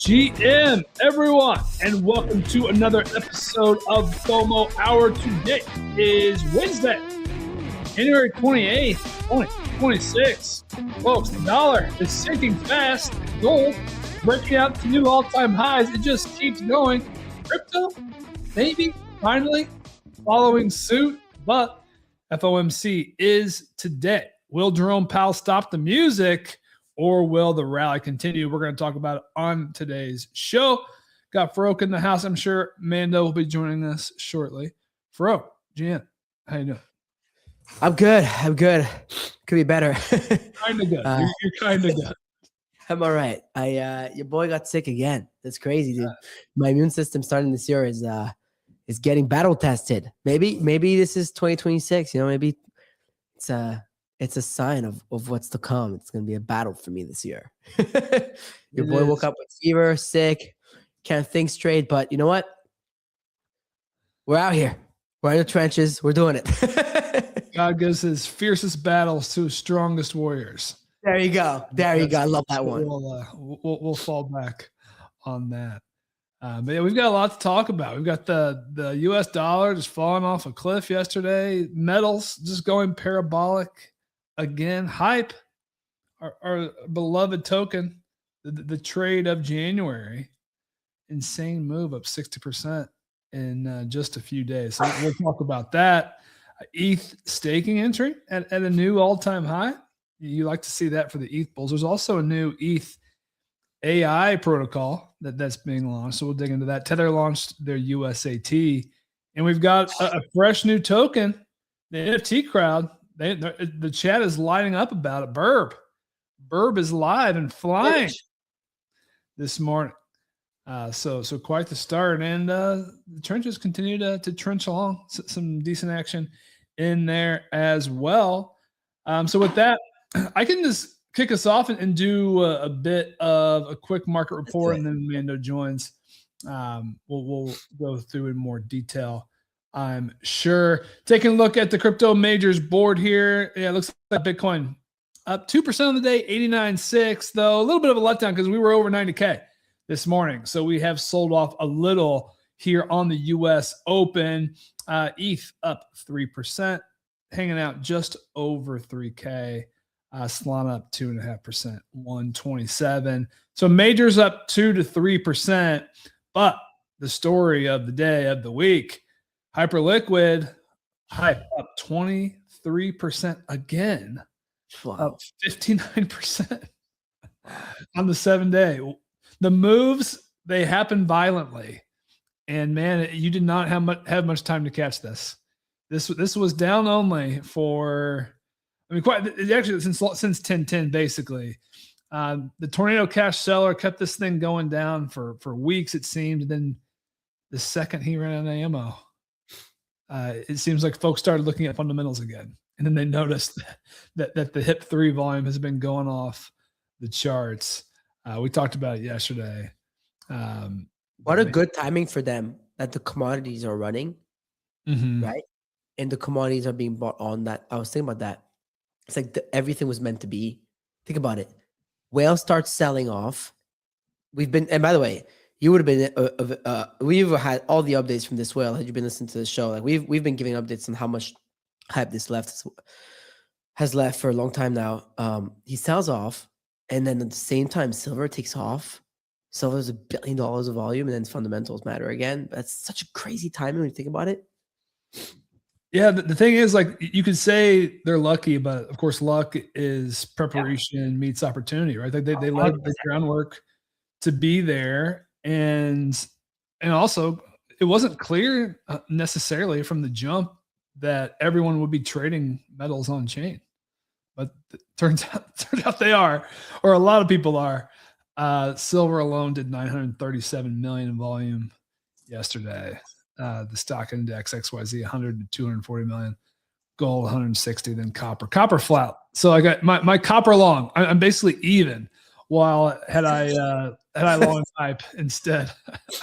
GM, everyone, and welcome to another episode of FOMO Hour. Today is Wednesday, January 28th, 2026. Folks, the dollar is sinking fast. Gold breaking out to new all-time highs. It just keeps going. Crypto, maybe, finally following suit, but FOMC is today. Will Jerome Powell stop the music? Or will the rally continue? We're going to talk about it on today's show. Got Farouk in the house. I'm sure Mando will be joining us shortly. Farouk, GM, how you doing? I'm good. Could be better. Kind of good. You're kind of good. I'm all right. Your boy got sick again. That's crazy, dude. My immune system starting this year is getting battle tested. Maybe this is 2026. Maybe it's a sign of what's to come. It's going to be a battle for me this year. Your boy woke up with fever, sick, can't think straight. But you know what? We're out here. We're in the trenches. We're doing it. God gives his fiercest battles to his strongest warriors. There you go. I love that one. We'll fall back on that. But yeah, we've got a lot to talk about. We've got the U.S. dollar just falling off a cliff yesterday. Metals just going parabolic. Again, hype, our beloved token, the trade of January, insane move up 60% in just a few days. So we'll talk about that. ETH staking entry at a new all-time high. You like to see that for the ETH bulls. There's also a new ETH AI protocol that's being launched. So we'll dig into that. Tether launched their USAT, and we've got a fresh new token. The NFT crowd. The chat is lighting up about it. Burb is live and flying this morning. So quite the start, and the trenches continue to trench along. Some decent action in there as well. So with that, I can just kick us off and do a bit of a quick market report, and then Mando joins. We'll go through in more detail, I'm sure. Taking a look at the crypto majors board here. Yeah, it looks like Bitcoin up 2% on the day, 89.6, though a little bit of a letdown because we were over 90K this morning. So we have sold off a little here on the US Open. ETH up 3%, hanging out just over 3K. Solana up 2.5%, 127. So majors up 2 to 3%. But the story of the day, of the week, Hyperliquid, hype up 23% again, up 59% on the 7-day. The moves, they happen violently, and man, you did not have much time to catch this. This was down only for, actually since 10:10 basically. The Tornado Cash seller kept this thing going down for weeks, it seemed. And then the second he ran out of ammo, it seems like folks started looking at fundamentals again. And then they noticed that the HIP3 volume has been going off the charts. We talked about it yesterday. What a good timing for them that the commodities are running, right? And the commodities are being bought on that. I was thinking about that. It's like everything was meant to be. Think about it. Whale starts selling off. And by the way, you would have been, we've had all the updates from this whale. Had you been listening to the show? Like we've been giving updates on how much hype this has left for a long time now. He sells off, and then at the same time, silver takes off. Silver's $1 billion of volume, and then fundamentals matter again. That's such a crazy timing when you think about it. Yeah, the thing is, like, you could say they're lucky, but of course, luck is preparation meets opportunity, right? They laid the groundwork to be there, and also it wasn't clear necessarily from the jump that everyone would be trading metals on chain, but turns out they are, or a lot of people are. Silver alone did 937 million in volume yesterday. The stock index XYZ 100 to 240 million, gold 160, then copper flat. So I got my copper long. I'm basically even. While had I long hype instead,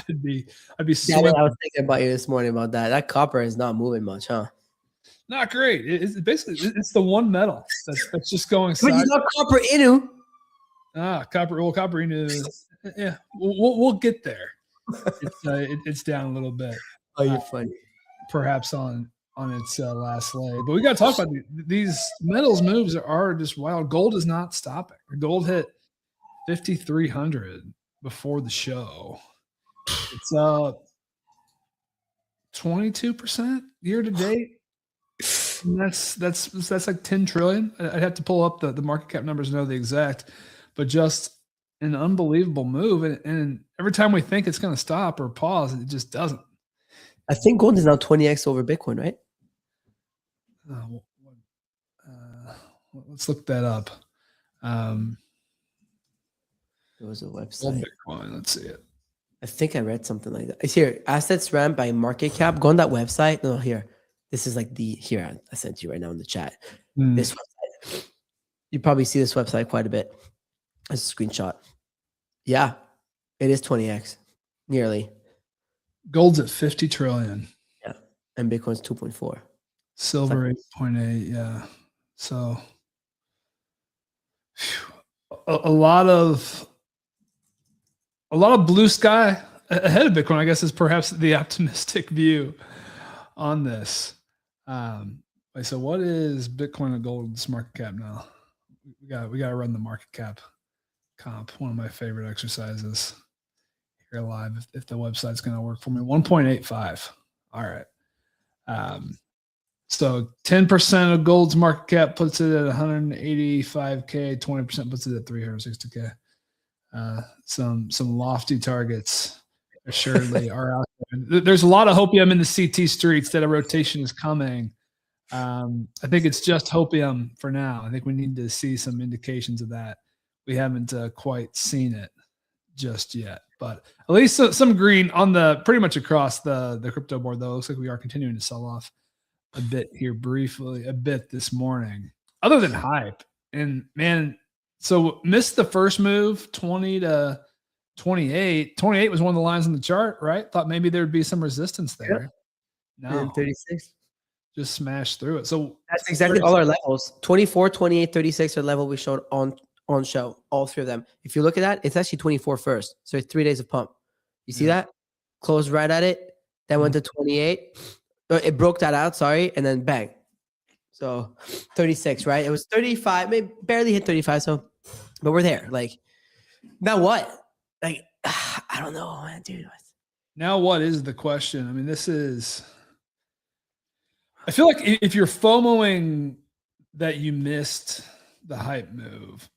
I'd be swimming. I was thinking about you this morning about that. That copper is not moving much, huh? Not great. It's basically the one metal that's just going. But you got copper Inu. Copper Inu Yeah, we'll get there. It's down a little bit. Oh, you're funny. Perhaps on its last leg, but we got to talk about these metals moves are just wild. Gold is not stopping. Gold hit 5,300 before the show. It's up 22% year to date. And that's like 10 trillion. I'd have to pull up the market cap numbers to know the exact, but just an unbelievable move. And every time we think it's going to stop or pause, it just doesn't. I think gold is now 20x over Bitcoin, right? Let's look that up. It was a website. Gold Bitcoin. Let's see it. I think I read something like that. It's here. Assets ranked by market cap. Go on that website. No, here. This is like here. I sent you right now in the chat. This website. You probably see this website quite a bit. It's a screenshot. Yeah, it is 20x, nearly. Gold's at 50 trillion. Yeah, and Bitcoin's 2.4. Silver 8.8. Yeah. So a lot of blue sky ahead of Bitcoin, I guess, is perhaps the optimistic view on this. So what is Bitcoin and gold's market cap now? We got to run the market cap comp. One of my favorite exercises here live. If the website's going to work for me, 1.85. All right. So 10% of gold's market cap puts it at 185K. 20% puts it at 360K. Some lofty targets assuredly are out there. There's a lot of hopium in the CT streets that a rotation is coming. I think it's just hopium for now. I think we need to see some indications of that. We haven't quite seen it just yet, but at least some green on the pretty much across the crypto board, though. It looks like we are continuing to sell off a bit here briefly, a bit this morning, other than hype. And man, so missed the first move, 20 to 28. 28 was one of the lines on the chart, right? Thought maybe there would be some resistance there. Yeah. No, 36. Just smashed through it. So that's exactly all our levels. 24, 28, 36 are level we showed on show, all three of them. If you look at that, it's actually 24 first. So it's 3 days of pump. You see that? Closed right at it. Then went to 28. It broke that out, sorry, and then bang. So 36, right? It was 35, maybe barely hit 35. So, but we're there. Like, now what? Like, I don't know, man, dude. Now what is the question? I mean, I feel like if you're FOMOing that you missed the hype move,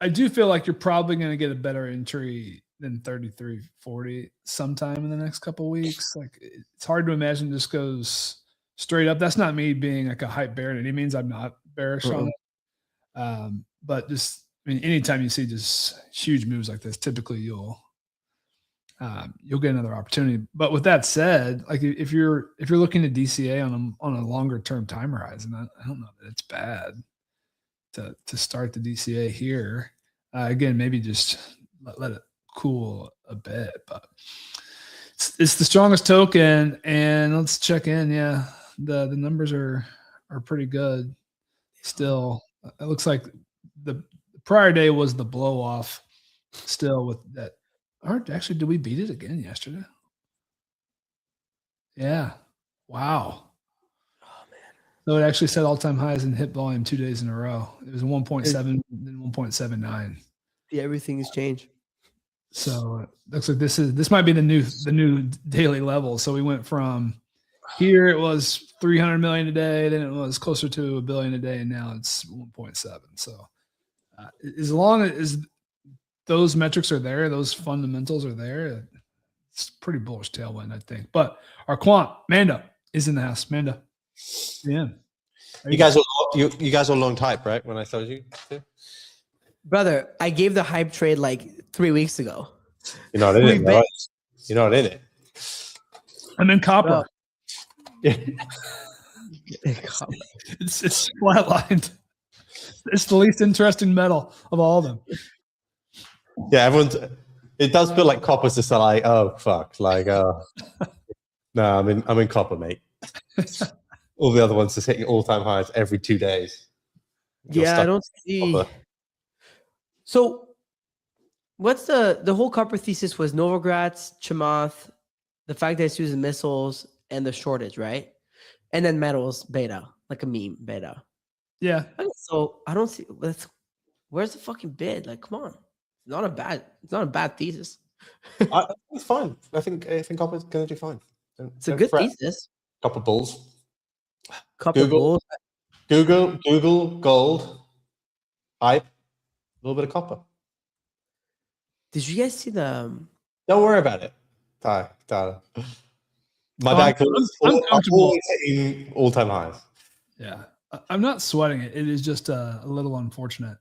I do feel like you're probably going to get a better entry than 33.40 sometime in the next couple of weeks. Like, it's hard to imagine this goes straight up. That's not me being like a hype bear in any means. I'm not bearish on it. But just, I mean, anytime you see just huge moves like this, typically you'll get another opportunity. But with that said, like if you're looking to DCA on a longer term time horizon, I don't know that it's bad to start the DCA here. Again, maybe just let it cool a bit, but it's the strongest token. And let's check in. Yeah, the numbers are pretty good still. It looks like the prior day was the blow off still with that. Actually, did we beat it again yesterday? Yeah. Wow. Oh, man. So it actually set all-time highs in hit volume 2 days in a row. It was 1.7, then 1.79. Yeah, everything has changed. So it looks like this might be the new daily level. So we went from here, it was 300 million a day, then it was closer to $1 billion a day, and now it's 1.7. So as long as those metrics are there, those fundamentals are there, it's pretty bullish tailwind, I think. But our quant, Mando, is in the house. Mando, yeah. You guys are long type, right? When I told you to? Brother, I gave the hype trade like 3 weeks ago. You're not in it, right? You're not in it. I'm in copper. Bro. Yeah. It's flatlined. It's the least interesting metal of all of them. Yeah, it does feel like copper's just like, oh fuck, like no, I'm in copper, mate. All the other ones just hitting all-time highs every 2 days. Yeah, I don't see. So What's the whole copper thesis was Novogratz, Chamath, the fact that it's using missiles, and the shortage, right? And then metals beta, like a meme beta. Yeah. Okay, so I don't see where's the fucking bid? Like, come on. It's not a bad thesis. It's fine. I think copper's going to do fine. It's a good thesis. Copper bulls. Copper bulls. Google, gold, hype, a little bit of copper. Did you guys see the? Don't worry about it, Tyler. My dad calls always hitting all-time highs. Yeah, I'm not sweating it. It is just a little unfortunate.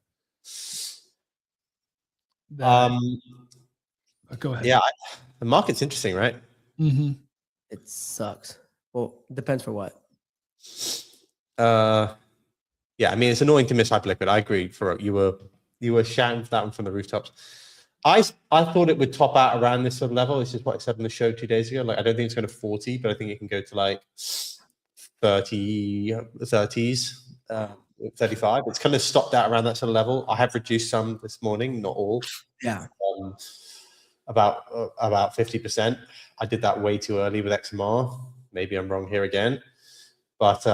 Go ahead. Yeah, the market's interesting, right? Mm-hmm. It sucks. Well, depends for what. Yeah, I mean it's annoying to miss Hyperliquid. I agree. You were shouting for that one from the rooftops. I thought it would top out around this sort of level. This is what I said on the show 2 days ago. Like I don't think it's going to 40, but I think it can go to like 30s, 35. It's kind of stopped out around that sort of level. I have reduced some this morning, not all. Yeah. About 50%. I did that way too early with XMR. Maybe I'm wrong here again, but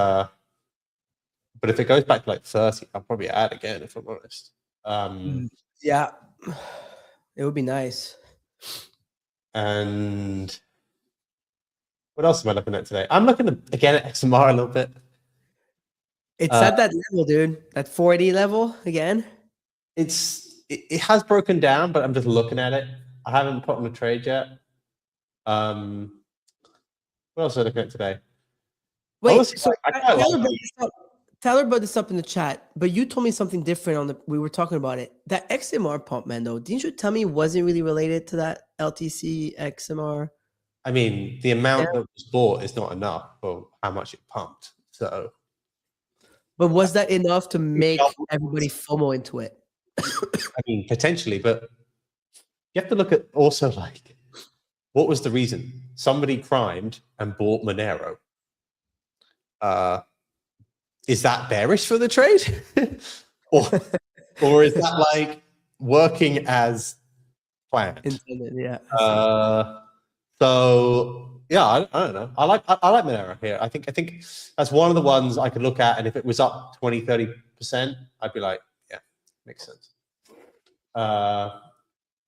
if it goes back to like 30, I'll probably add again if I'm honest. Yeah, it would be nice. And what else am I looking at today? I'm looking again at XMR a little bit. It's at that level, dude. That 480 level again. It has broken down, but I'm just looking at it. I haven't put on a trade yet. What else am I looking at today? Wait, so Tyler brought this up in the chat, but you told me something different we were talking about it. That XMR pump, man, though, didn't you tell me it wasn't really related to that LTC XMR? I mean, the amount that was bought is not enough for how much it pumped. So, but was that enough to make everybody FOMO into it? I mean, potentially, but you have to look at also like what was the reason? Somebody crimed and bought Monero. Is that bearish for the trade? or is that like working as planned? Yeah. So yeah, I don't know. I like Monero here. I think that's one of the ones I could look at, and if it was up 20-30%, I'd be like, yeah, makes sense.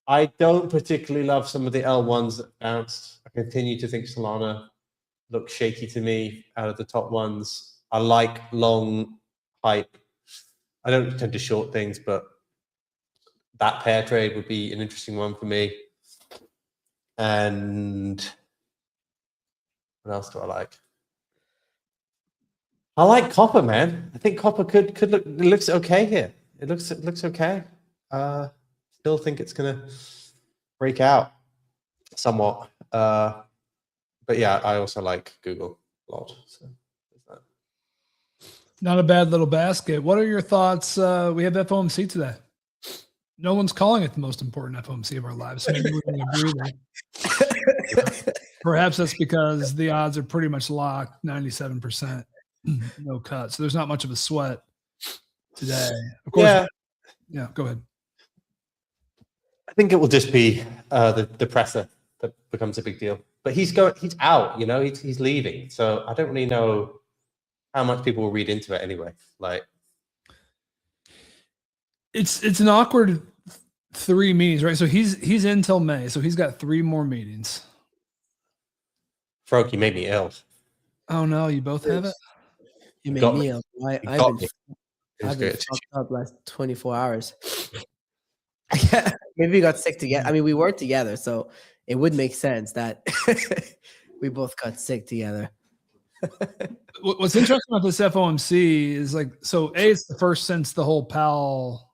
I don't particularly love some of the L1s that bounced. I continue to think Solana looks shaky to me out of the top ones. I like long hype. I don't tend to short things, but that pair trade would be an interesting one for me. And what else do I like? I like copper, man. I think copper could look. It looks okay here. It looks okay. Still think it's gonna break out somewhat. But yeah, I also like Google a lot. So. Not a bad little basket. What are your thoughts? We have FOMC today. No one's calling it the most important FOMC of our lives. So maybe we can agree there. Perhaps that's because the odds are pretty much locked, 97%, no cut. So there's not much of a sweat today. Of course. Yeah, go ahead. I think it will just be the presser that becomes a big deal. But he's out. You know, he's leaving. So I don't really know how much people will read into it anyway. Like, it's an awkward 3 meetings, right? So he's in till May, so he's got 3 more meetings. Froke, you made me ill. Oh no, you both have it? You made me ill. I've been fucked up last 24 hours. Maybe we got sick together. I mean, we worked together, so it would make sense that we both got sick together. What's interesting about this FOMC is it's the first since the whole Powell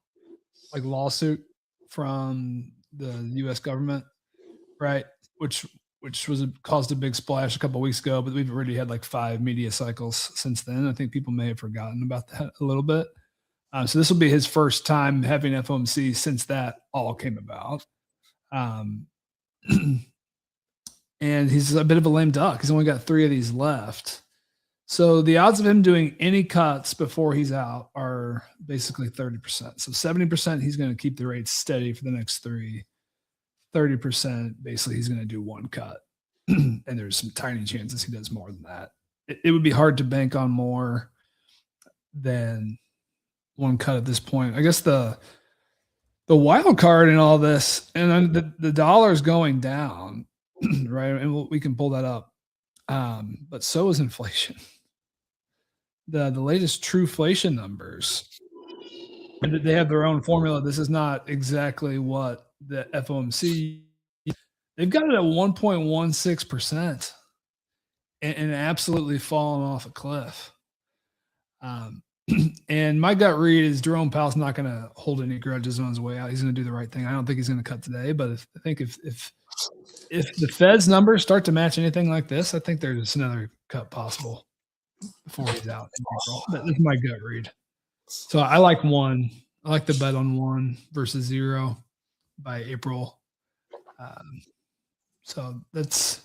lawsuit from the U.S. government, right? Which caused a big splash a couple of weeks ago, but we've already had 5 media cycles since then. I think people may have forgotten about that a little bit. So this will be his first time having FOMC since that all came about. And he's a bit of a lame duck. He's only got 3 of these left. So the odds of him doing any cuts before he's out are basically 30%. So 70% he's going to keep the rates steady for the next 3. 30% basically he's going to do one cut. And there's some tiny chances he does more than that. It would be hard to bank on more than one cut at this point. I guess the wild card in all this, and the dollar's going down, right? And we can pull that up. But so is inflation. The latest true-flation numbers, and they have their own formula. This is not exactly what the FOMC. They've got it at 1.16% and absolutely fallen off a cliff. And my gut read is Jerome Powell's not going to hold any grudges on his way out. He's going to do the right thing. I don't think he's going to cut today, but I think if the Fed's numbers start to match anything like this, I think there's another cut possible before he's out in April. That's my gut read. So I like 1. I like the bet on 1 versus 0 by April. So that's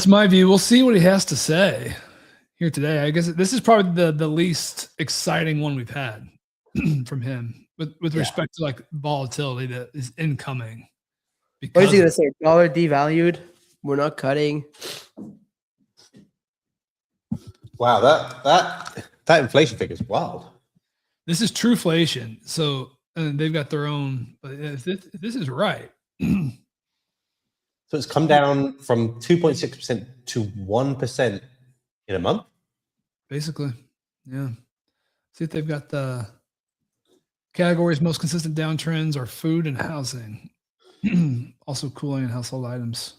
my view. We'll see what he has to say here today. I guess this is probably the least exciting one we've had from him with respect to like volatility that is incoming. What is he going to say? Dollar devalued. We're not cutting. Wow, that inflation figure is wild. This is trueflation. So they've got their own. But if this is right. So it's come down from 2.6% to 1% in a month? Basically, yeah. See if they've got the categories most consistent downtrends are food and housing. Also cooling and household items.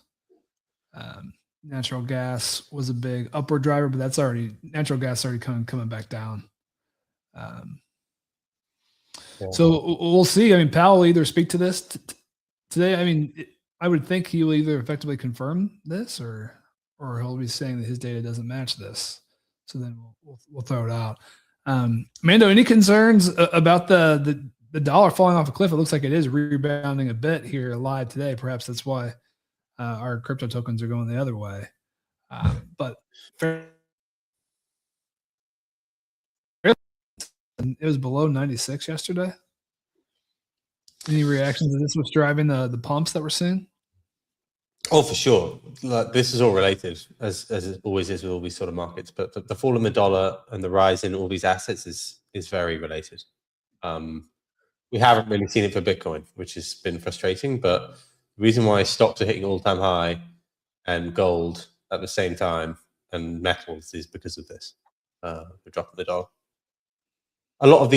Natural gas was a big upward driver, but that's already natural gas already coming back down. So we'll see. I mean, Powell will either speak to this today. I mean, I would think he will either effectively confirm this or he'll be saying that his data doesn't match this. So then we'll throw it out. Mando, any concerns about the dollar falling off a cliff? It looks like it is rebounding a bit here live today. Perhaps that's why our crypto tokens are going the other way. But it was below 96 yesterday. Any reactions to this? What's driving the pumps that we're seeing? Oh, for sure. Like, this is all related, as it always is with all these sort of markets. But the fall in the dollar and the rise in all these assets is very related. We haven't really seen it for Bitcoin, which has been frustrating. But the reason why stocks are hitting all-time high and gold at the same time and metals is because of this. The drop in the dollar. A lot of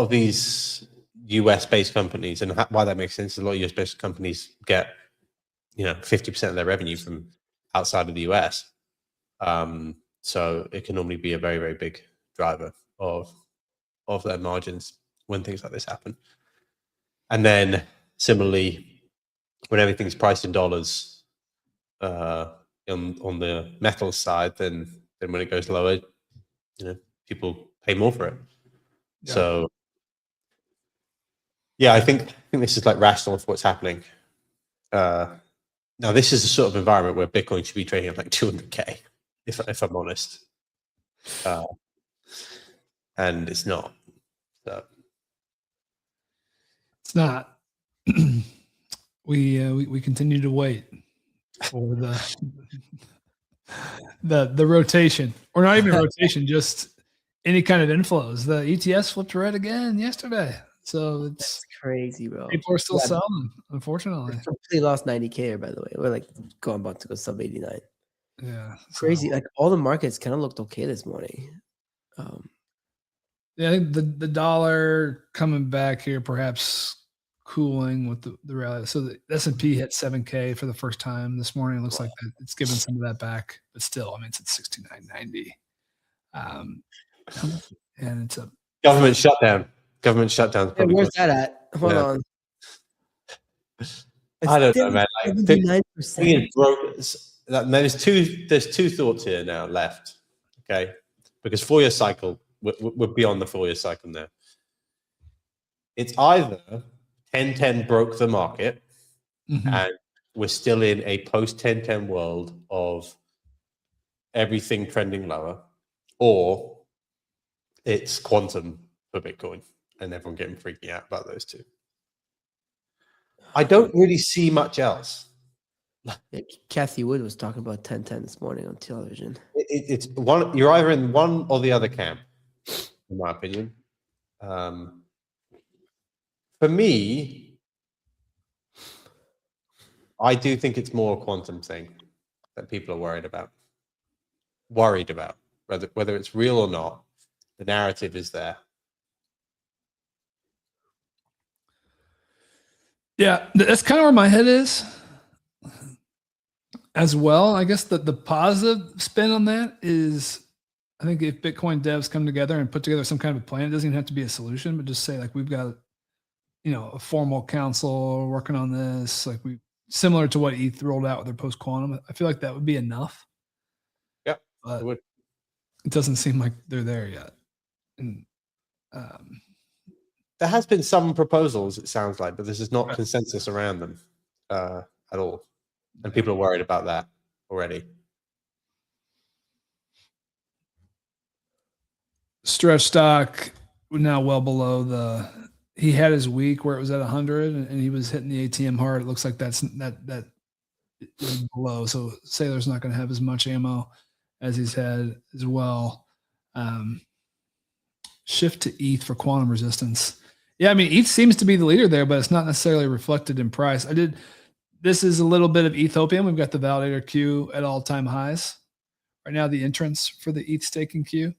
these US-based companies, and why that makes sense, a lot of US-based companies get 50% of their revenue from outside of the US. So it can normally be a very, very big driver of their margins when things like this happen. And then similarly, when everything's priced in dollars on the metals side, then when it goes lower, people pay more for it. Yeah. So yeah, I think this is like rational for what's happening. Now, this is the sort of environment where Bitcoin should be trading at like 200K, if I'm honest. And it's not. So. It's not. We continue to wait for the rotation, or not even rotation, just any kind of inflows. The ETS flipped red again yesterday. So that's crazy, bro. People are still selling, unfortunately. We completely lost 90K, by the way. We're like about to go sub 89. Yeah. Crazy. Like all the markets kind of looked okay this morning. Yeah, I think the dollar coming back here, perhaps cooling with the rally. So the S&P hit 7K for the first time this morning. It looks like it's given some of that back, but still, I mean, it's at 69.90. And it's a government shutdown. Government shutdown. Yeah, where's that at? Hold on. I don't know, man. Like, there's two thoughts here now left. Okay, because 4-year cycle, we're beyond the 4-year cycle now. It's either 10-10 broke the market, and we're still in a post 10-10 world of everything trending lower, or it's quantum for Bitcoin and everyone getting freaking out about those two. I don't really see much else. Kathy Wood was talking about 1010 this morning on television. It's one. You're either in one or the other camp, in my opinion. For me, I do think it's more a quantum thing that people are worried about. Whether it's real or not, the narrative is there. Yeah, that's kind of where my head is as well. I guess the positive spin on that is, I think if Bitcoin devs come together and put together some kind of a plan, it doesn't even have to be a solution, but just say like, we've got, a formal council working on this, like similar to what ETH rolled out with their post quantum. I feel like that would be enough. Yeah, but it would. It doesn't seem like they're there yet. And there has been some proposals, it sounds like, but this is not consensus around them at all. And people are worried about that already. Stretch stock now well below he had his week where it was at 100 and he was hitting the ATM hard. It looks like that is below. So Sailor's not going to have as much ammo as he's had as well. Shift to ETH for quantum resistance. Yeah, I mean, ETH seems to be the leader there, but it's not necessarily reflected in price. This is a little bit of Ethiopian. We've got the validator queue at all-time highs. Right now, the entrance for the ETH staking queue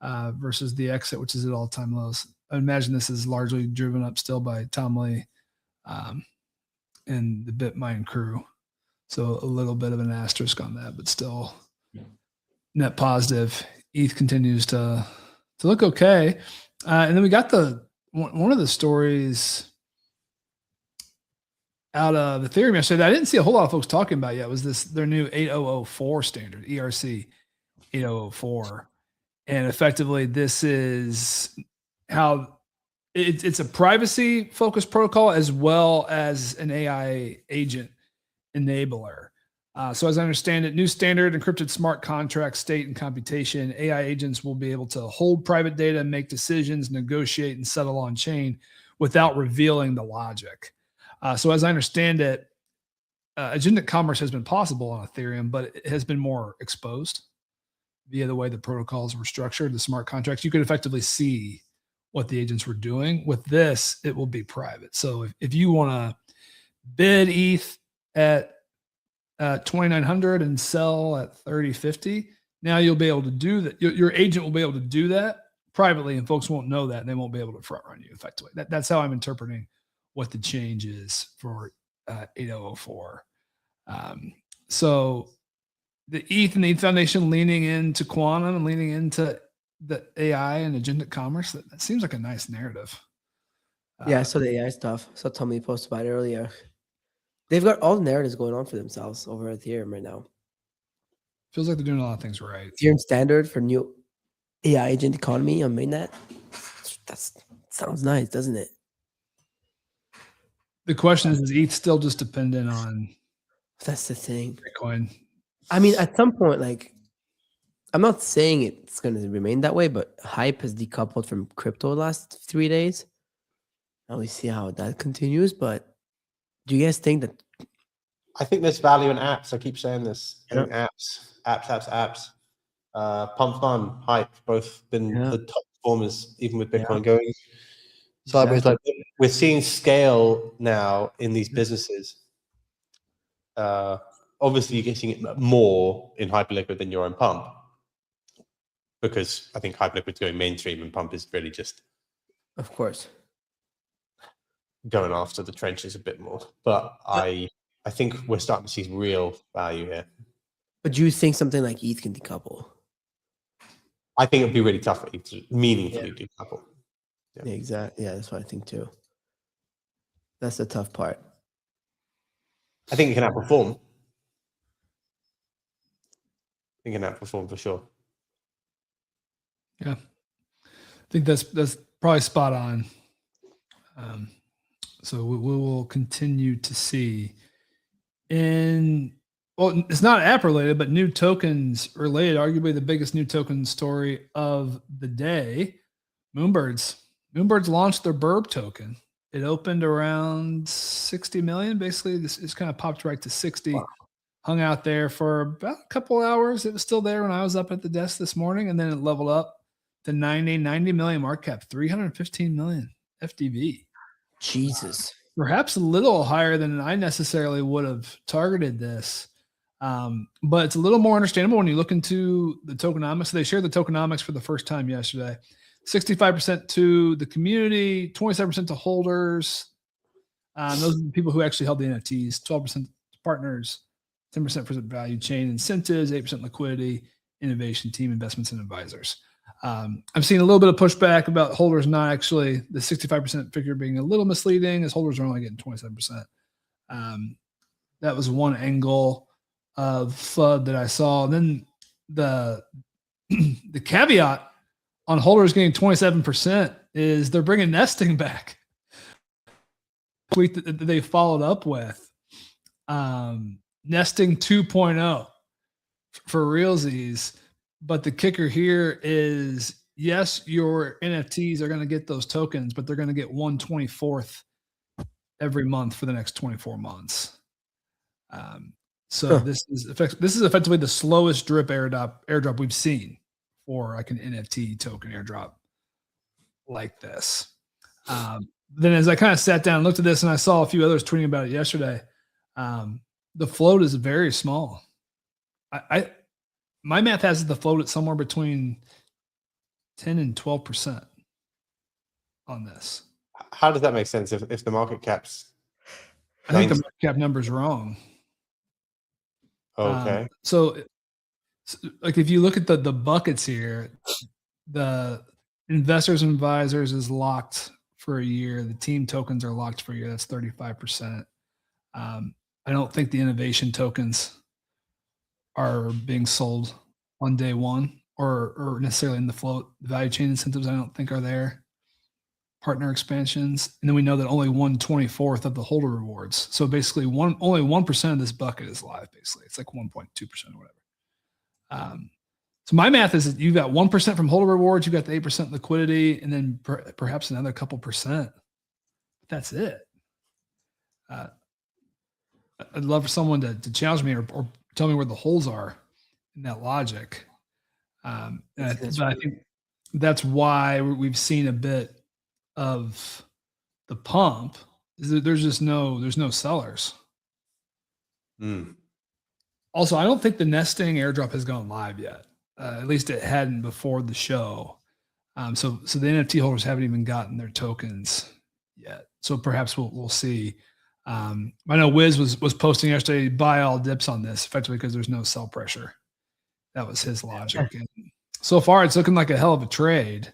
versus the exit, which is at all-time lows. I imagine this is largely driven up still by Tom Lee and the Bitmine crew. So a little bit of an asterisk on that, but still net positive. ETH continues to look okay. And then we got one of the stories out of Ethereum yesterday that I didn't see a whole lot of folks talking about yet was their new 8004 standard, ERC 8004. And effectively, this is how it's a privacy focused protocol as well as an AI agent enabler. So as I understand it, new standard encrypted smart contract state and computation. AI agents will be able to hold private data, make decisions, negotiate, and settle on chain without revealing the logic. So as I understand it, agentic commerce has been possible on Ethereum, but it has been more exposed via the way the protocols were structured, the smart contracts. You could effectively see what the agents were doing. With this, it will be private. So if you want to bid ETH at 2,900 and sell at 30.50, now you'll be able to do that. Your agent will be able to do that privately, and folks won't know that, and they won't be able to front run you effectively. That's how I'm interpreting what the change is for 8004. So the ETH and the ETH Foundation leaning into quantum and leaning into the AI and agentic commerce, that seems like a nice narrative. Yeah, so the AI stuff. So Tommy posted about it earlier. They've got all the narratives going on for themselves over at Ethereum right now. Feels like they're doing a lot of things right. Ethereum standard for new AI agent economy on mainnet. That sounds nice, doesn't it? The question is ETH still just dependent on That's the thing. Bitcoin? I mean, at some point, like, I'm not saying it's going to remain that way, but hype has decoupled from crypto the last 3 days. Now we see how that continues. But do you guys think that? I think there's value in apps. I keep saying this. I think apps. Pump Fun, Hype, both been the top performers, even with Bitcoin going sideways. Like, we're seeing scale now in these businesses. Obviously, you're getting it more in Hyperliquid than you're in Pump, because I think Hyperliquid's going mainstream and Pump is really just, of course, going after the trenches a bit more. But I think we're starting to see real value here. But do you think something like ETH can decouple? I think it'd be really tough for ETH to meaningfully decouple. Yeah, exactly. Yeah, that's what I think too. That's the tough part. I think it can outperform. I think it can outperform for sure. Yeah, I think that's probably spot on. So we will continue to see. Well, well, it's not app related, but new tokens related. Arguably the biggest new token story of the day. Moonbirds launched their Burb token. It opened around 60 million. Basically, it's kind of popped right to 60. Wow. Hung out there for about a couple hours. It was still there when I was up at the desk this morning, and then it leveled up to 90 million market cap, 315 million FDV. Jesus. Perhaps a little higher than I necessarily would have targeted this. But it's a little more understandable when you look into the tokenomics. So they shared the tokenomics for the first time yesterday. 65% to the community, 27% to holders. Those are the people who actually held the NFTs, 12% to partners, 10% for the value chain incentives, 8% liquidity, innovation team, investments, and advisors. I've seen a little bit of pushback about holders not actually, the 65% figure being a little misleading, as holders are only getting 27%. That was one angle of FUD that I saw. And then the caveat on holders getting 27% is they're bringing nesting back. Tweet that they followed up with nesting 2.0 for realsies. But the kicker here is, yes, your NFTs are going to get those tokens, but they're going to get 1/24th every month for the next 24 months. This is effectively the slowest drip airdrop we've seen for like an NFT token airdrop like this. Then as I kind of sat down and looked at this, and I saw a few others tweeting about it yesterday, the float is very small. My math has the float at somewhere between 10 and 12% on this. How does that make sense if the market cap's? I think the market cap number is wrong. Okay. So like if you look at the buckets here, the investors and advisors is locked for a year. The team tokens are locked for a year. That's 35%. I don't think the innovation tokens are being sold on day one or necessarily in the float. The value chain incentives, I don't think, are there. Partner expansions. And then we know that only 1/24th of the holder rewards. So basically only 1% of this bucket is live, basically. It's like 1.2% or whatever. So my math is that you've got 1% from holder rewards, you've got the 8% liquidity, and then perhaps another couple percent. That's it. I'd love for someone to challenge me or tell me where the holes are in that logic. But I think that's why we've seen a bit of the pump. There's no sellers. Also, I don't think the nesting airdrop has gone live yet. At least it hadn't before the show. So the NFT holders haven't even gotten their tokens yet. So perhaps we'll see. I know Wiz was posting yesterday, buy all dips on this effectively because there's no sell pressure. That was his logic. And so far, it's looking like a hell of a trade.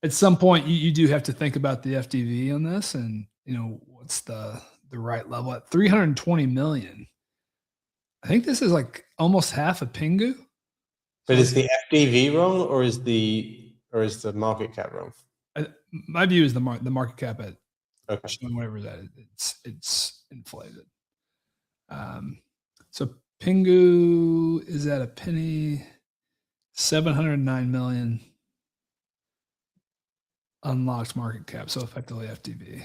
At some point, you do have to think about the FDV on this, and what's the right level at 320 million. I think this is like almost half a Pingu. But is the FDV wrong, or is the market cap wrong? My view is the market cap at whatever that is, it's inflated. So Pingu is at a penny, 709 million unlocked market cap. So effectively FDV.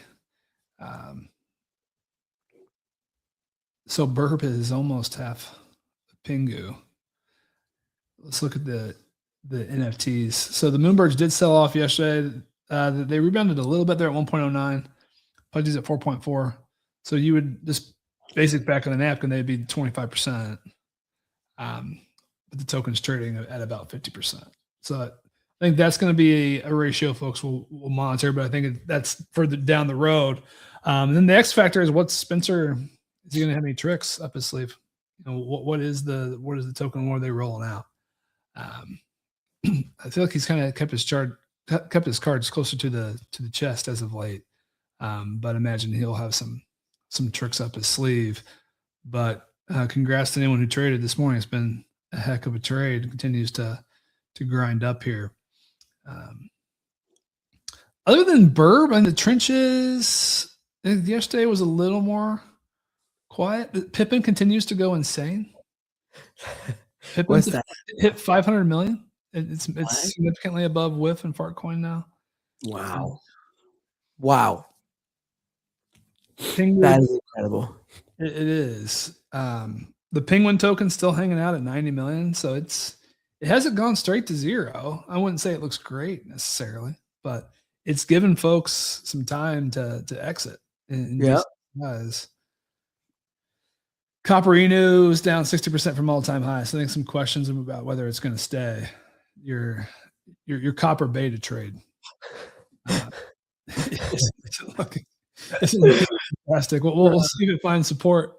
So Burp is almost half Pingu. Let's look at the NFTs. So the Moonbirds did sell off yesterday. They rebounded a little bit there at 1.09. Pudgy's at 4.4. So you would just basic back on the napkin, they'd be 25%. But the token's trading at about 50%. So I think that's going to be a ratio folks will monitor, but I think that's further down the road. And then the X factor is what's Spencer, is he going to have any tricks up his sleeve? What is the token? What are they rolling out? I feel like he's kind of kept his cards closer to the chest as of late. But I imagine he'll have some tricks up his sleeve. But congrats to anyone who traded this morning. It's been a heck of a trade. It continues to grind up here. Other than Burb and the trenches, I think yesterday was a little more quiet. Pippin continues to go insane. What's that? Hit 500 million. It's significantly above WIF and Fartcoin now. Wow. Penguin, that is incredible. It is. The Penguin token's still hanging out at 90 million, so it hasn't gone straight to zero. I wouldn't say it looks great necessarily, but it's given folks some time to exit. Yeah. Copper Inu is down 60% from all-time highs. So I think some questions about whether it's going to stay. Your copper beta trade. It's fantastic. We'll see if it finds support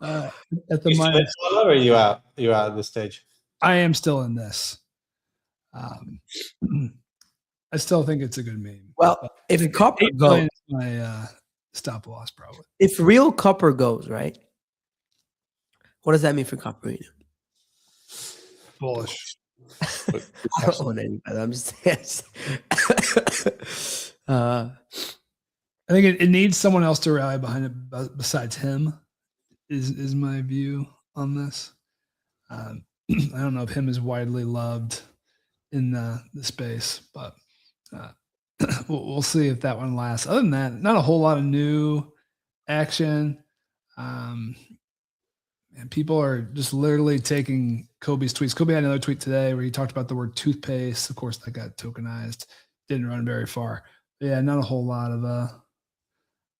at the minus. Or are you out? Are you out at this stage? I am still in this. I still think it's a good meme. Well, if copper goes, my stop loss probably. If real copper goes, right? What does that mean for copper? Bullish. I don't want anybody. I'm just I think it needs someone else to rally behind it besides him. Is my view on this. I don't know if him is widely loved in the space, but we'll see if that one lasts. Other than that, not a whole lot of new action. And people are just literally taking Kobe's tweets. Kobe had another tweet today where he talked about the word toothpaste. Of course, that got tokenized. Didn't run very far. But yeah, not a whole lot of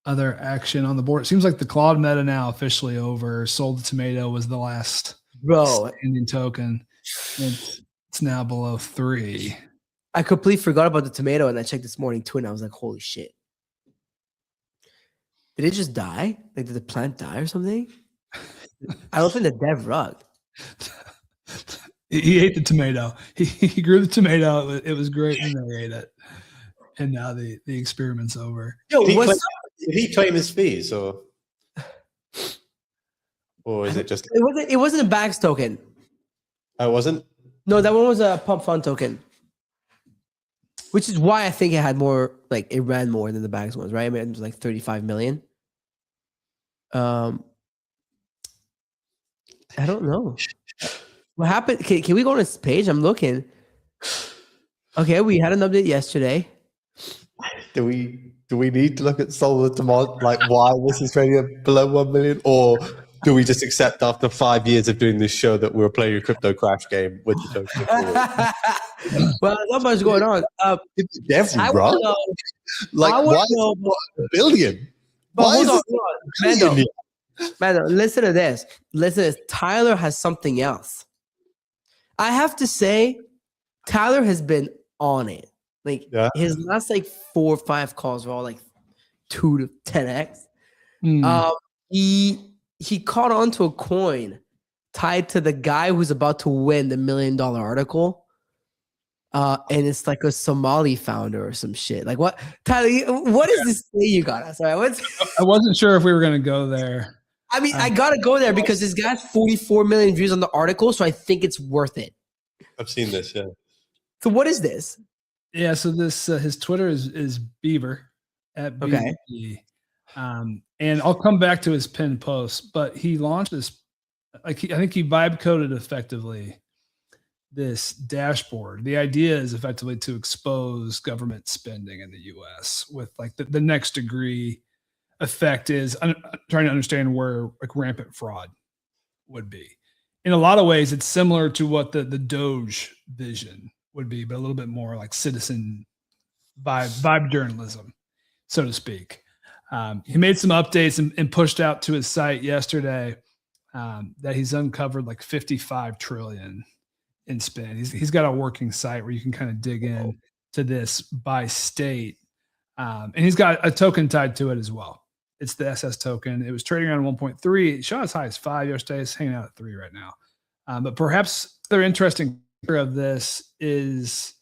other action on the board. It seems like the Claude meta now officially over. Sold the Tomato was the last standing token. It's now below 3. I completely forgot about the Tomato, and I checked this morning too, and I was like, holy shit. Did it just die? Like, did the plant die or something? I don't think the dev rug. He ate the tomato. He grew the tomato. It was great, and they ate it. And now the experiment's over. Yo, did he claim his fees, or is it just? It wasn't a Bags token. Oh, it wasn't? No, that one was a Pump Fund token. Which is why I think it had more, like it ran more than the Bags ones, right? I mean, it was like 35 million. I don't know. What happened? Can we go on this page? I'm looking. Okay, we had an update yesterday. Do we need to look at Solar tomorrow, like why this is trading below 1 million, or do we just accept after 5 years of doing this show that we're playing a crypto crash game with the token? Well, not much going on. Why $1 billion? Why is it Mando, listen to this. Listen to this. Tyler has something else. I have to say, Tyler has been on it. Like his last 4 or 5 calls were all 2 to 10x. He caught on to a coin tied to the guy who's about to win the $1 million article. And it's like a Somali founder or some shit. Like what, Tyler? What is this thing you got us? I wasn't sure if we were going to go there. I mean, I gotta go there because this guy's 44 million views on the article, so I think it's worth it. I've seen this, yeah. So what is this? Yeah, so this his Twitter is Beaver at BTC. Okay. And I'll come back to his pinned post, but he launched this. I think he vibe coded effectively this dashboard. The idea is effectively to expose government spending in the U.S. with the next degree. Effect is trying to understand where rampant fraud would be. In a lot of ways, it's similar to what the Doge vision would be, but a little bit more like citizen vibe journalism, so to speak. He made some updates and pushed out to his site yesterday that he's uncovered 55 trillion in spend. He's got a working site where you can kind of dig in to this by state. And he's got a token tied to it as well. It's the SS token. It was trading around 1.3. It shot as high as 5 yesterday. It's hanging out at 3 right now. But perhaps the interesting part of this is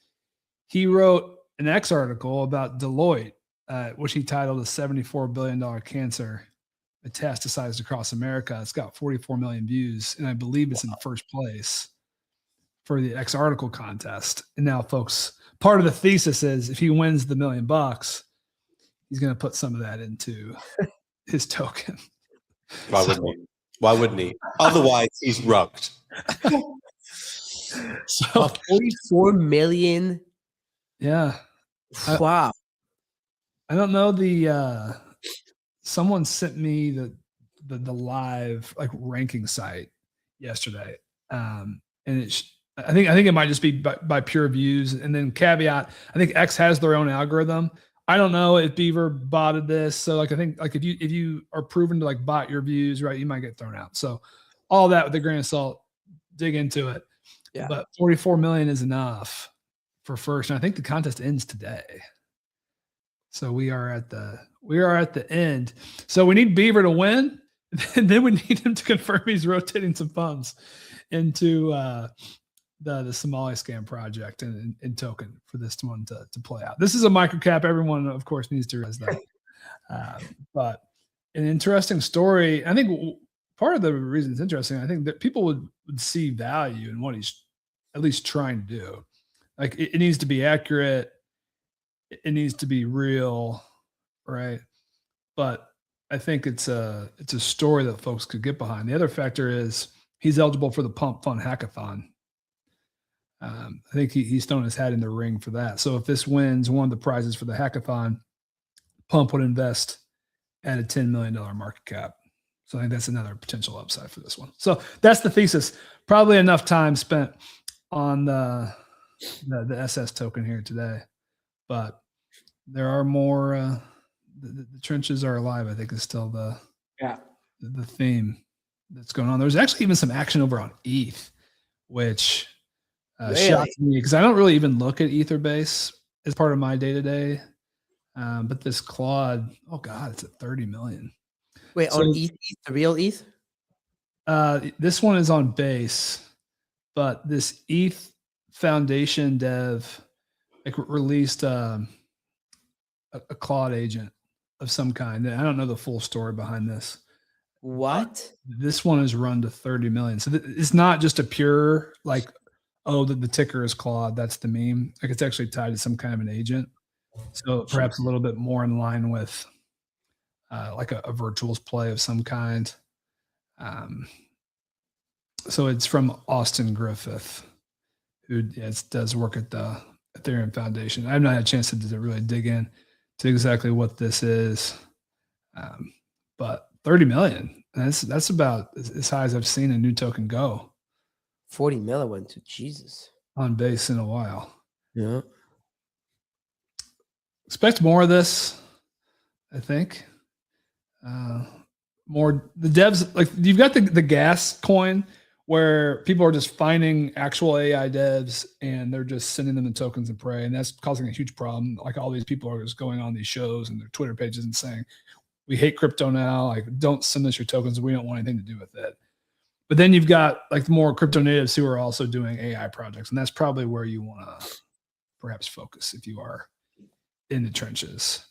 he wrote an X article about Deloitte, which he titled a $74 billion cancer metastasized across America. It's got 44 million views, and I believe it's in first place for the X article contest. And now, folks, part of the thesis is if he wins the $1 million, he's going to put some of that into his token. Why wouldn't he? Why wouldn't he? Otherwise, he's rugged. So 44 million. Yeah. Wow. I don't know someone sent me the live like ranking site yesterday. And I think it might just be by pure views. And then caveat, I think X has their own algorithm. I don't know if Beaver botted this. So like I think like if you are proven to like bot your views, right, you might get thrown out. So all that with a grain of salt, dig into it. Yeah. But 44 million is enough for first. And I think the contest ends today. So we are at the end. So we need Beaver to win, and then we need him to confirm he's rotating some funds into the Somali scam project and token for this one to play out. This is a microcap. Everyone, of course, needs to realize that. But an interesting story. I think part of the reason it's interesting, I think that people would see value in what he's at least trying to do. Like it needs to be accurate. It needs to be real, right? But I think it's a story that folks could get behind. The other factor is he's eligible for the Pump Fund Hackathon. I think he's thrown his hat in the ring for that. So if this wins one of the prizes for the hackathon, Pump would invest at a $10 million market cap. So I think that's another potential upside for this one. So that's the thesis. Probably enough time spent on the SS token here today, but there are more. The trenches are alive, I think, is still the theme that's going on. There's actually even some action over on ETH, which shocked me because I don't really even look at Etherbase as part of my day-to-day. But this Claude, oh God, it's at 30 million. Wait, so, on ETH, the real ETH? This one is on Base, but this ETH Foundation dev like released a Claude agent of some kind. I don't know the full story behind this. What? This one is run to 30 million. So it's not just a pure like, oh, the ticker is Claude. That's the meme. Like it's actually tied to some kind of an agent. So perhaps a little bit more in line with like a virtuals play of some kind. So it's from Austin Griffith, who does work at the Ethereum Foundation. I've not had a chance to really dig in to exactly what this is, but 30 million. That's about as high as I've seen a new token go. 40 million went to Jesus on Base in a while. Yeah. Expect more of this, I think. More the devs, like you've got the gas coin where people are just finding actual AI devs and they're just sending them the tokens and pray. And that's causing a huge problem. Like all these people are just going on these shows and their Twitter pages and saying, we hate crypto now. Like don't send us your tokens. We don't want anything to do with it. But then you've got like more crypto natives who are also doing AI projects. And that's probably where you want to perhaps focus if you are in the trenches.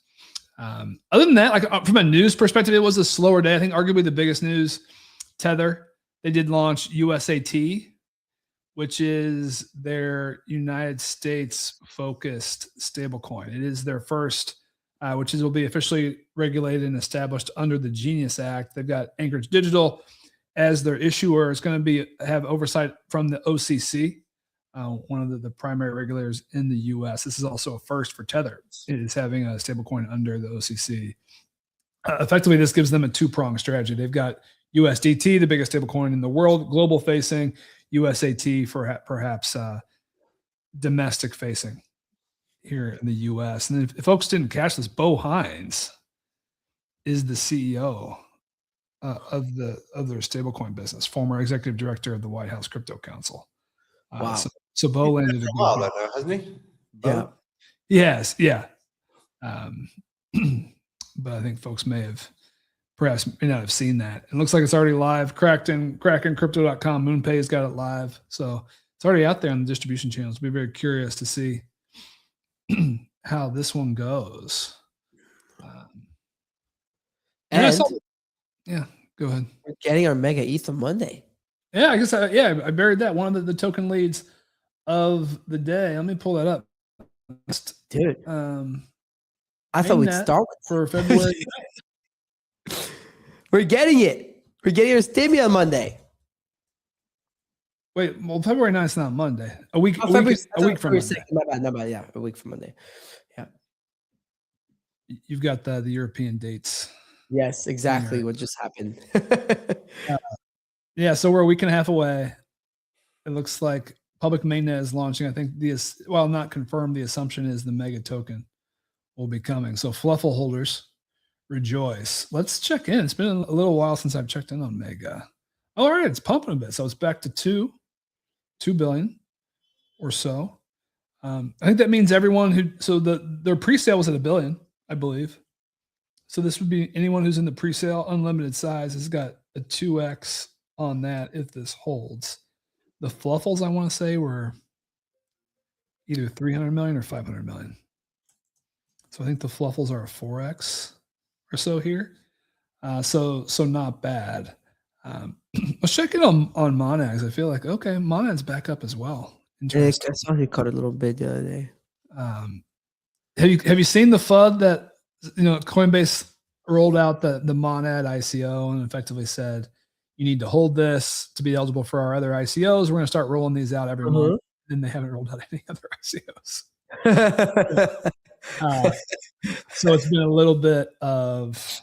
Other than that, like from a news perspective, it was a slower day. I think arguably the biggest news, Tether, they did launch USAT, which is their United States focused stablecoin. It is their first, which will be officially regulated and established under the Genius Act. They've got Anchorage Digital as their issuer. It's going to have oversight from the OCC, one of the primary regulators in the U.S. This is also a first for Tether. It is having a stablecoin under the OCC. Effectively, this gives them a two-pronged strategy. They've got USDT, the biggest stablecoin in the world, global-facing, USAT for perhaps domestic-facing here in the U.S. And if folks didn't catch this, Bo Hines is the CEO of their stablecoin business, former executive director of the White House Crypto Council. Wow. So Bo landed a good hasn't he? Yeah. Yes. Yeah. But I think folks may not have seen that. It looks like it's already live. KrakenCrypto.com. MoonPay's got it live. So it's already out there on the distribution channels. Be very curious to see how this one goes. Yeah, go ahead. We're getting our Mega ETH on Monday. Yeah, I guess I buried that. One of the token leads of the day. Let me pull that up. Dude. I thought we'd start for February. We're getting it. We're getting our stimmy on Monday. Wait, well, February 9th is not Monday. A week from February Monday. 2nd. My bad. Yeah, a week from Monday. Yeah. You've got the European dates. Yes, exactly what just happened. Yeah, so we're a week and a half away. It looks like public mainnet is launching. I think not confirmed, the assumption is the mega token will be coming. So Fluffle holders, rejoice. Let's check in. It's been a little while since I've checked in on mega. All right, it's pumping a bit. So it's back to 2 billion or so. I think that means everyone their pre-sale was at $1 billion, I believe. So this would be anyone who's in the pre-sale unlimited size has got a 2x on that if this holds. The Fluffles, I want to say, were either 300 million or 500 million. So I think the Fluffles are a 4x or so here. So not bad. Let's check in on Monads. I feel like, okay, Monads back up as well. I saw he caught a little bit the other day. Have you seen the FUD that Coinbase rolled out the Monad ICO and effectively said you need to hold this to be eligible for our other ICOs. We're going to start rolling these out every month. And they haven't rolled out any other ICOs. So it's been a little bit of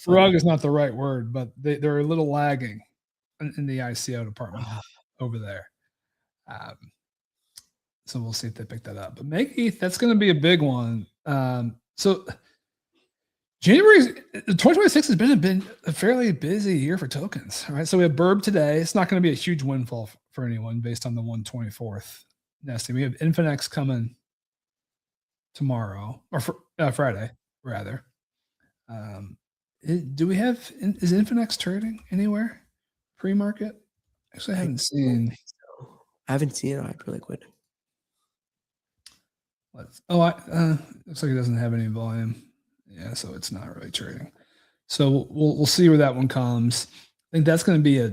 rug is not the right word, but they're a little lagging in the ICO department over there. So we'll see if they pick that up. But Make ETH, that's going to be a big one. So January 2026 has been a fairly busy year for tokens. All right. So we have Burb today. It's not going to be a huge windfall for anyone based on the 124th nesting. We have Infinex coming tomorrow or Friday, rather. Is Infinex trading anywhere pre-market? Actually, I haven't seen. I haven't seen it on Hyperliquid. Looks like it doesn't have any volume. Yeah, so it's not really trading. So we'll see where that one comes. I think that's going to be I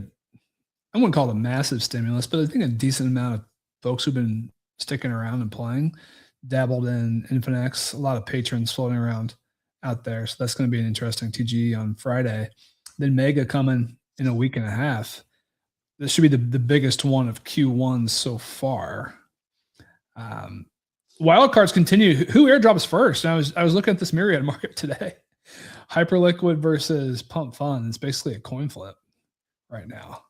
wouldn't call it a massive stimulus, but I think a decent amount of folks who've been sticking around and playing dabbled in Infinex. A lot of patrons floating around out there. So that's going to be an interesting TGE on Friday. Then Mega coming in a week and a half. This should be the biggest one of Q1 so far. Wildcards continue. Who airdrops first? And I was looking at this Myriad market today. Hyperliquid versus Pump Fund. It's basically a coin flip right now.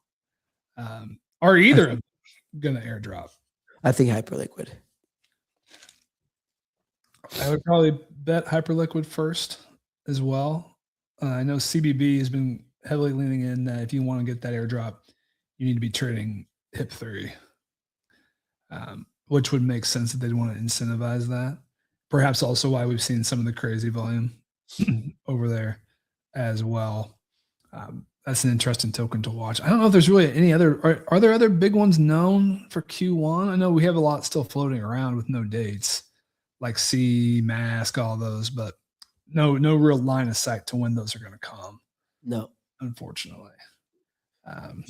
Are either of them going to airdrop? I think Hyperliquid. I would probably bet Hyperliquid first as well. I know CBB has been heavily leaning in that if you want to get that airdrop, you need to be trading HIP3, which would make sense that they'd want to incentivize that. Perhaps also why we've seen some of the crazy volume over there as well. That's an interesting token to watch. I don't know if there's really any other. Are there other big ones known for Q1? I know we have a lot still floating around with no dates, like C, Mask, all those, but no real line of sight to when those are going to come. No, unfortunately.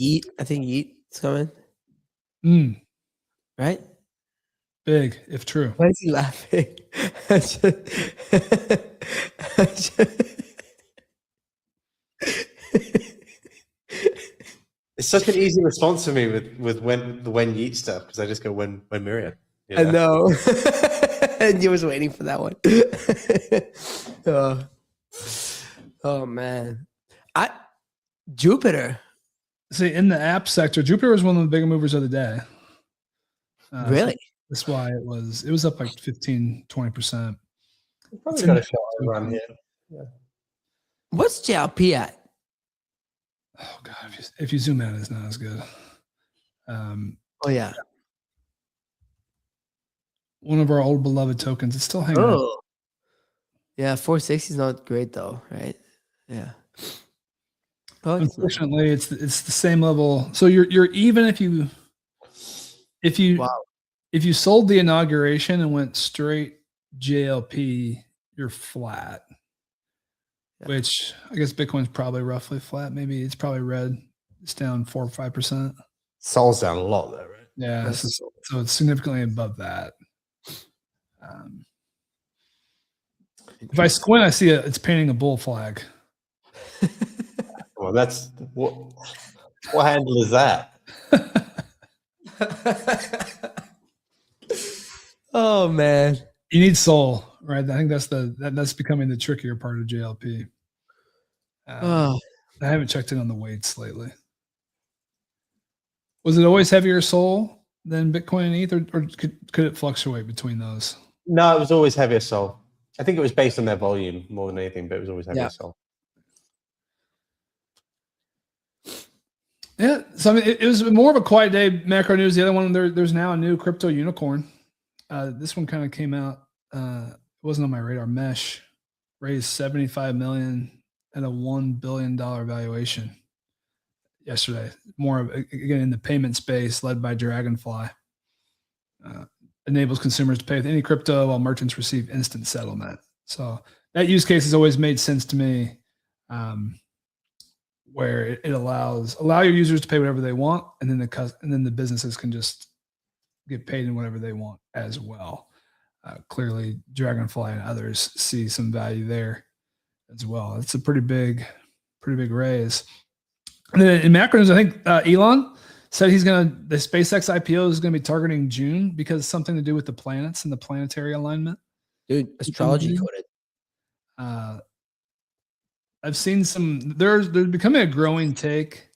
Yeet, I think Yeet's coming. Right? Big, if true. Why is he laughing? It's such an easy response for me with when Yeet stuff because I just go when Myriad. I know. And you was waiting for that one. Oh man. Jupiter. See, in the app sector, Jupiter was one of the bigger movers of the day. Really? That's why it was up like 15-20%. Probably got a shot around here. Yeah. What's JLP at? Oh god, if you zoom out, it's not as good. Oh yeah. One of our old beloved tokens. It's still hanging out. Yeah, 460 is not great though, right? Yeah. Oh, unfortunately, it's the same level. So you're even if you sold the inauguration and went straight JLP, you're flat. Yeah. Which I guess Bitcoin's probably roughly flat. Maybe it's probably red. It's down 4 or 5%. Sol's down a lot there, right? Yeah, so it's significantly above that. If I squint, I see it's painting a bull flag. Well, on. That's what handle is that? Oh man. You need Sol, right? I think that's becoming the trickier part of JLP. I haven't checked in on the weights lately. Was it always heavier Sol than Bitcoin and ETH, or could it fluctuate between those? No, it was always heavier Sol. I think it was based on their volume more than anything, but it was always heavier Sol. Yeah, so I mean, it was more of a quiet day. Macro news. The other one, there's now a new crypto unicorn. This one kind of came out. It wasn't on my radar. Mesh raised $75 million at a $1 billion valuation yesterday. More of, again, in the payment space, led by Dragonfly. Enables consumers to pay with any crypto while merchants receive instant settlement. So that use case has always made sense to me, where it allow your users to pay whatever they want, and then the businesses can just get paid in whatever they want as well. Clearly, Dragonfly and others see some value there as well. It's a pretty big raise. And then in macro news, I think Elon said the SpaceX IPO is going to be targeting June because it's something to do with the planets and the planetary alignment. Dude, astrology coded. I've seen there's becoming a growing take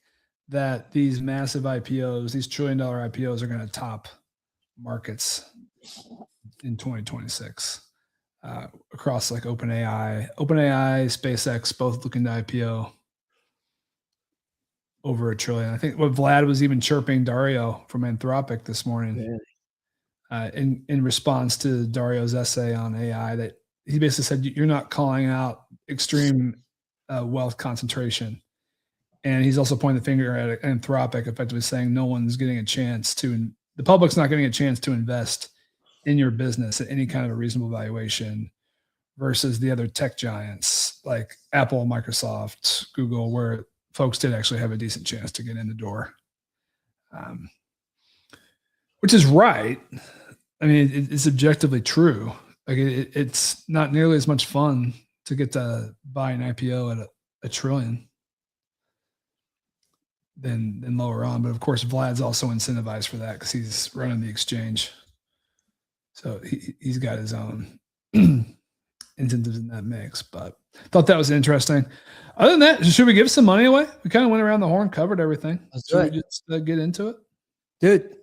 that these massive IPOs, these $1 trillion IPOs, are going to top markets in 2026 across like OpenAI, SpaceX, both looking to IPO over $1 trillion. I think what Vlad was even chirping Dario from Anthropic this morning in response to Dario's essay on AI, that he basically said, you're not calling out extreme wealth concentration. And he's also pointing the finger at Anthropic, effectively saying the public's not getting a chance to invest in your business at any kind of a reasonable valuation versus the other tech giants like Apple, Microsoft, Google, where folks did actually have a decent chance to get in the door, which is right. I mean, it's objectively true. Like it's not nearly as much fun to get to buy an IPO at $1 trillion than lower on. But of course, Vlad's also incentivized for that because he's running the exchange. So he's got his own incentives in that mix. But thought that was interesting. Other than that, should we give some money away? We kind of went around the horn, covered everything. Should we just get into it? Dude,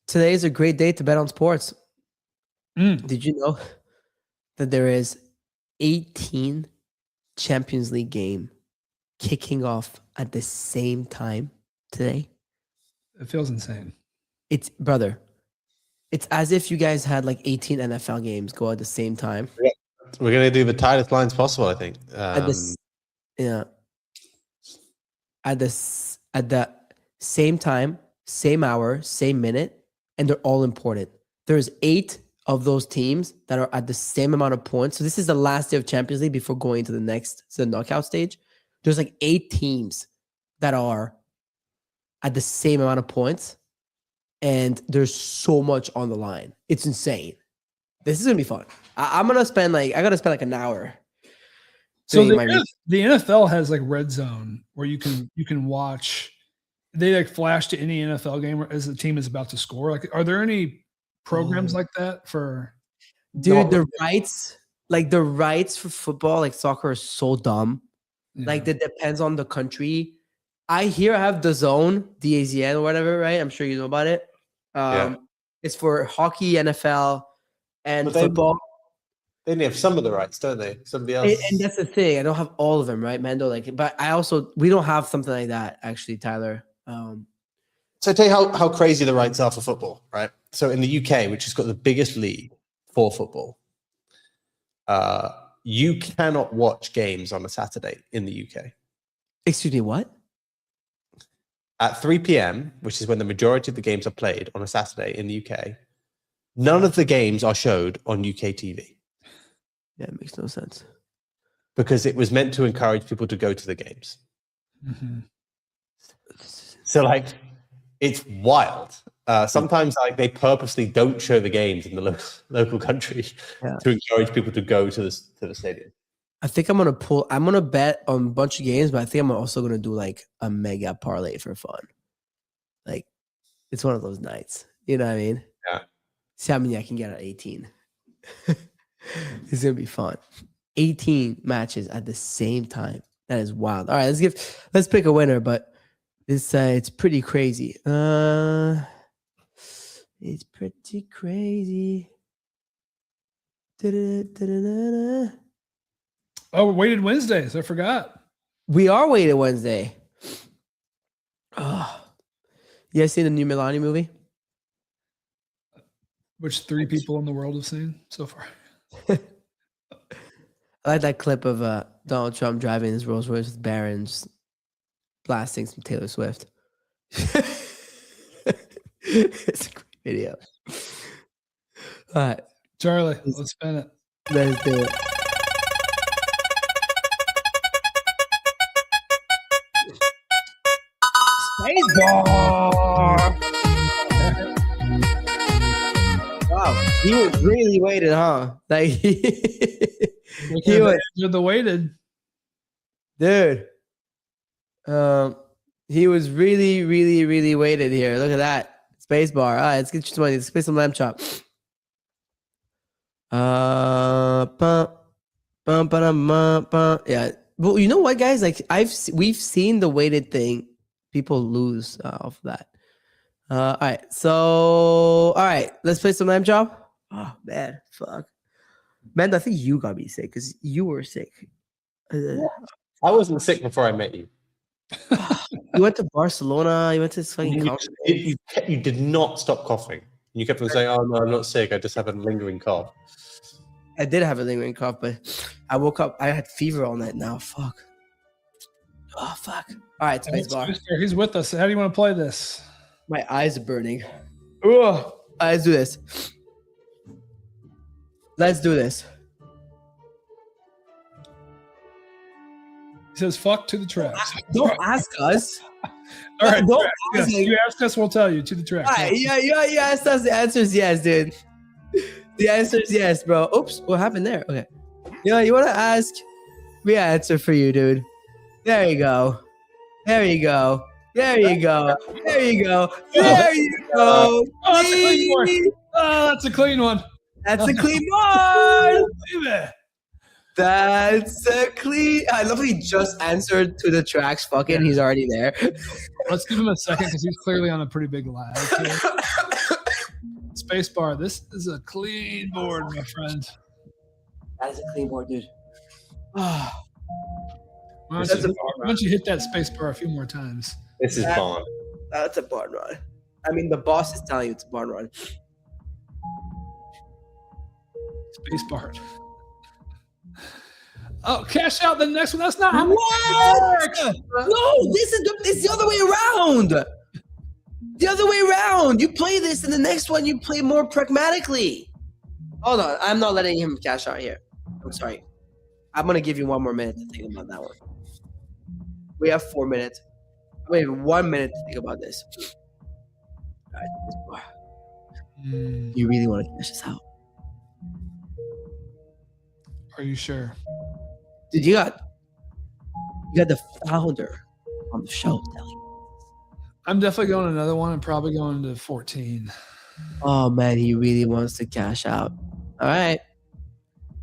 today is a great day to bet on sports. Did you know that there is 18 Champions League game kicking off at the same time today? It feels insane. It's as if you guys had like 18 NFL games go at the same time. Yeah. We're going to do the tightest lines possible, I think. At the same time, same hour, same minute, and they're all important. There's 8 of those teams that are at the same amount of points. So this is the last day of Champions League before going to the knockout stage. There's like 8 teams that are at the same amount of points, and there's so much on the line. It's insane. This is gonna be fun. I gotta spend like an hour. So the NFL has like Red Zone where you can watch. They like flash to any NFL game as the team is about to score. Like, are there any programs like that for? Dude, the rights for football, like soccer, is so dumb. Yeah. Like that depends on the country. I have the Zone, DAZN or whatever, right? I'm sure you know about it. It's for hockey, NFL, and football. They only have some of the rights, don't they? Somebody else. And that's the thing. I don't have all of them, right, Mando? But we don't have something like that, actually, Tyler. So I tell you how crazy the rights are for football, right? So in the UK, which has got the biggest league for football, you cannot watch games on a Saturday in the UK. Excuse me, what? At 3 p.m., which is when the majority of the games are played on a Saturday in the UK, none of the games are showed on UK TV. Yeah, it makes no sense. Because it was meant to encourage people to go to the games. Mm-hmm. So, like, it's wild. Sometimes, like, they purposely don't show the games in the local country to encourage people to go to the stadium. I think I'm gonna bet on a bunch of games, but I think I'm also gonna do like a mega parlay for fun. Like it's one of those nights. You know what I mean? Yeah. See how many I can get at 18. It's gonna be fun. 18 matches at the same time. That is wild. All right, let's pick a winner, but it's pretty crazy. It's pretty crazy. Da-da-da-da-da-da. Oh, we're weighted Wednesdays. I forgot. We are weighted Wednesday. Oh. You guys seen the new Milani movie? Which 3 people in the world have seen so far? I like that clip of Donald Trump driving his Rolls Royce with Barons blasting some Taylor Swift. It's a great video. All right. Charlie, let's spin it. Let's do it. Baseball. Wow, he was really weighted, huh? Like he was the weighted. Dude. He was really, really, really weighted here. Look at that. Space bar. All right, let's get you some money. Let's play some lamb chop. Yeah. Well, you know what, guys? Like we've seen the weighted thing. People lose off of that. All right. So, all right. Let's play some lamb chop. Oh man, fuck. Man, I think you got me sick because you were sick. I wasn't sick before I met you. You went to Barcelona. You went to this fucking you did not stop coughing. You kept on saying, "Oh no, I'm not sick. I just have a lingering cough." I did have a lingering cough, but I woke up. I had fever all night. Now, fuck. Oh fuck. All right, space bar. He's with us. How do you want to play this? My eyes are burning. Ugh. Let's do this. Let's do this. He says, "Fuck to the tracks." Don't ask us. All right, don't ask you ask us, we'll tell you. To the tracks. All right, you asked us. The answer is yes, dude. The answer is yes, bro. Oops, what happened there? Okay. You want to ask? We answer for you, dude. There you go. There you go. There you go. There you go. There you go. Oh, that's a clean one. Oh, that's a clean one. That's a clean one. That's a clean. I love how he just answered to the tracks. Fucking, he's already there. Let's give him a second because he's clearly on a pretty big lag. Space bar. This is a clean board, my friend. That is a clean board, dude. Why don't you hit that space bar a few more times? This is barn. That's a barn run. I mean, the boss is telling you it's a barn run. Space bar. Oh, cash out the next one. That's not how what? No, it's the other way around. The other way around. You play this, and the next one you play more pragmatically. Hold on, I'm not letting him cash out here. I'm sorry. I'm gonna give you 1 more minute to think about that one. We have 4 minutes. We have 1 minute to think about this. All right, you really want to cash this out? Are you sure? Dude, you got the founder on the show telling you. I'm definitely going another one. I'm probably going to 14. Oh man, he really wants to cash out. All right,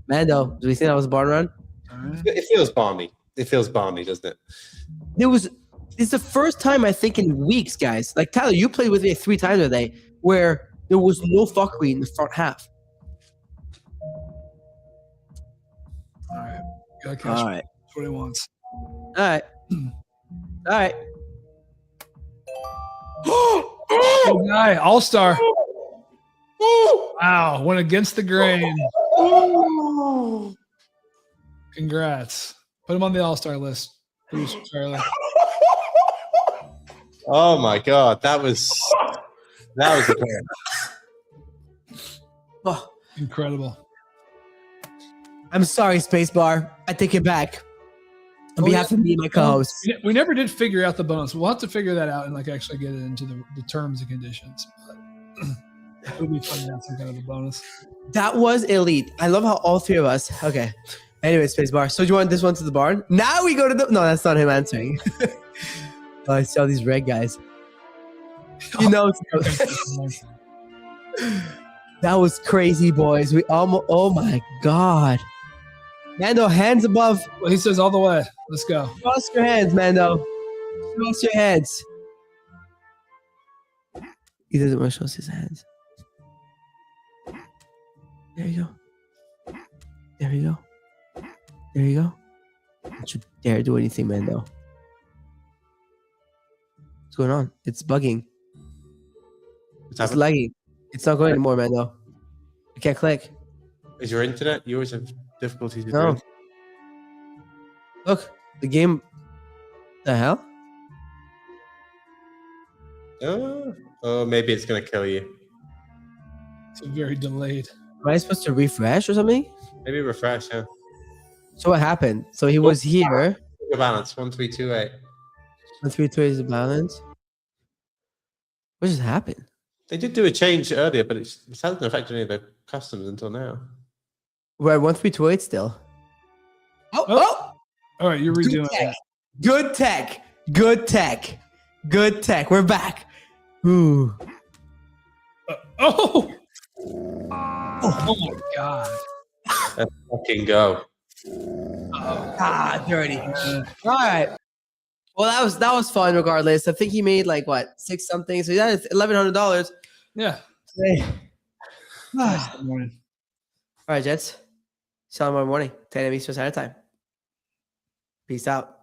Mando, do we think that was a barn run? Right. It feels balmy. It feels balmy, doesn't it? It's the first time I think in weeks, guys. Like Tyler, you played with me 3 times today, where there was no fuckery in the front half. All right. Gotta cash. All right. That's what he wants. All right. All right. Good guy, all-star. Wow, went against the grain. Congrats. Put him on the all-star list. Producer Charlie. Oh my god, that was a pair. Oh, Incredible. I'm sorry, Spacebar. I take it back. On behalf of me and my co-host. We never did figure out the bonus. We'll have to figure that out and actually get it into the terms and conditions. But it would be fun to have some kind of a bonus. That was elite. I love how all 3 of us. Okay. Anyway, space bar. So do you want this one to the barn? Now we go to the. No, that's not him answering. Oh, I see all these red guys. You know, that was crazy, boys. We almost. Oh my god, Mando, hands above. Well, he says all the way. Let's go. Cross your hands, Mando. Cross your hands. He doesn't want to show us his hands. There you go. There you go. There you go. Don't you dare do anything, Mando. What's going on? It's bugging. It's lagging. It's not going anymore, Mando. I can't click. Is your internet? You always have difficulties with No. your internet. Look, the game. The hell? Oh, maybe it's going to kill you. It's very delayed. Am I supposed to refresh or something? Maybe refresh, yeah. So what happened? So he was here. Your balance, 1328. 132 is the balance. What just happened? They did do a change earlier, but it hasn't affected any of the customers until now. We're at 1328 still. Oh! All right, you're redoing it. Good tech. Good tech. Good tech. We're back. Ooh. Oh my god. Let's fucking go. Dirty. All right. Well, that was fun regardless. I think he made like what, 6 something. So yeah, it's $1,100. Yeah. Today. Nice morning. All right, gents. See you tomorrow morning, 10 a.m. Eastern Standard Time. Peace out.